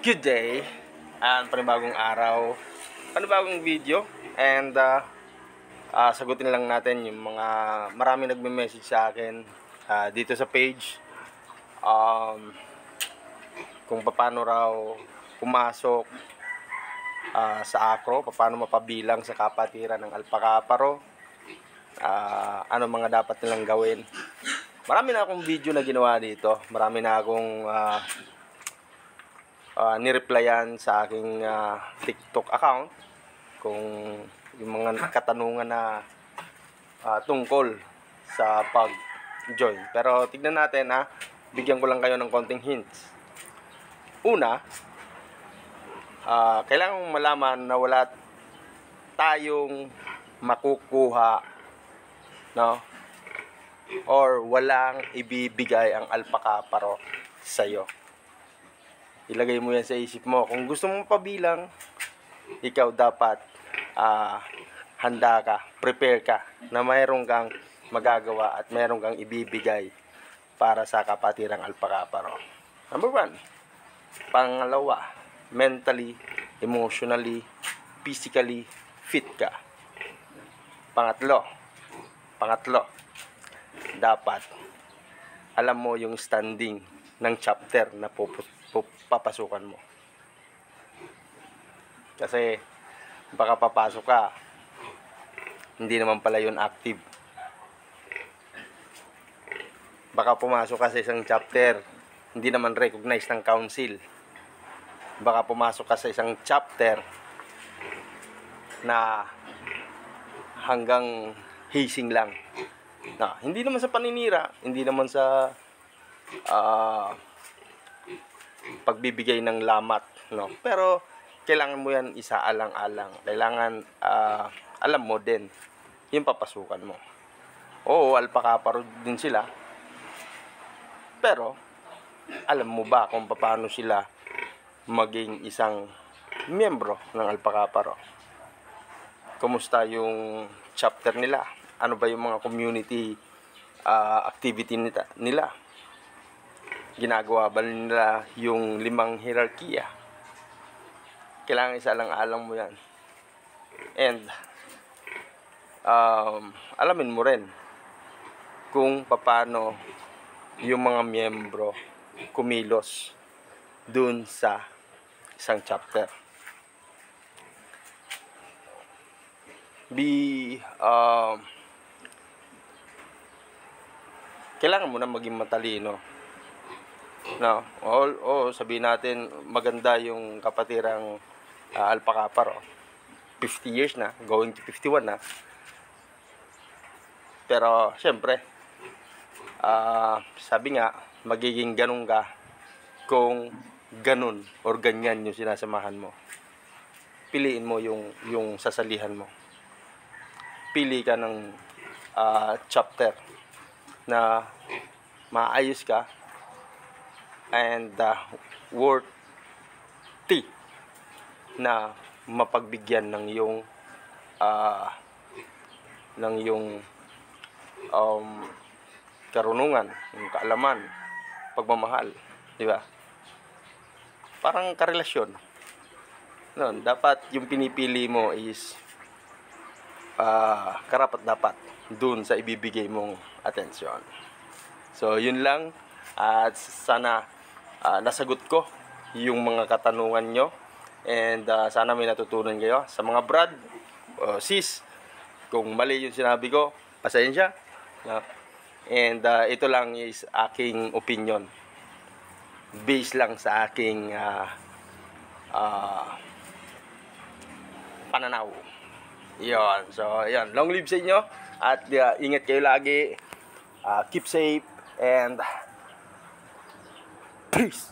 Good day, and panibagong araw, panibagong video, and sagutin lang natin yung mga marami nagme-message sa akin dito sa page kung paano raw pumasok sa acro, paano mapabilang sa kapatiran ng Alpacaparo, ano mga dapat nilang gawin. Marami na akong video na ginawa dito, marami na akong nireplyan sa aking TikTok account kung yung mga katanungan na tungkol sa pag-join. Pero tignan natin, bigyan ko lang kayo ng konting hints. Una, kailangan mong malaman na wala tayong makukuha, no? Or walang ibibigay ang Alpacaparo sa'yo. Ilagay mo yan sa isip mo. Kung gusto mong pabilang, ikaw dapat handa ka, prepare ka, na mayroon kang magagawa at mayroon kang ibibigay para sa kapatirang Alpacaparo. Number 1. Pangalawa, mentally, emotionally, physically fit ka. Pangatlo, dapat alam mo yung standing ng chapter na papasukan mo. Kasi baka papasok ka, hindi naman pala yun active. Baka pumasok ka sa isang chapter, hindi naman recognized ng council. Baka pumasok ka sa isang chapter na hanggang hazing lang. Hindi naman sa paninira, hindi naman sa pagbibigay ng lamat, no? Pero kailangan mo yan isaalang-alang. Kailangan alam mo din yung papasukan mo. Oo, Alpacaparo din sila. Pero alam mo ba kung paano sila maging isang miyembro ng Alpacaparo? Kumusta yung chapter nila? Ano ba yung mga community activity nila? Ginagawa ba nila yung 5 hierarchy? Kailangan isa-alang-alang mo yan. And alamin mo rin kung paano yung mga miyembro kumilos dun sa isang chapter. Kailangan mo na maging matalino. No, sabihin natin maganda yung kapatirang Alpacaparo. 50 years na, going to 51 na. Pero syempre, sabi nga, magiging ganun ka kung ganun or ganyan yung sinasamahan mo. Piliin mo yung sasalihan mo. Pili ka ng chapter na maayos ka and worthy na mapagbigyan ng yung karunungan, yung kaalaman, pagmamahal, di ba? Parang karelasyon. No, dapat yung pinipili mo is karapat-dapat dun sa ibibigay mong atensyon. So, yun lang. At sana nasagot ko yung mga katanungan nyo. And sana may natutunan kayo. Sa mga brad, sis, kung mali yung sinabi ko, pasensya. And ito lang is aking opinion. Based lang sa aking pananaw. Yon. So, yan. Long live sa inyo. At ingat kayo lagi. Keep safe. And peace.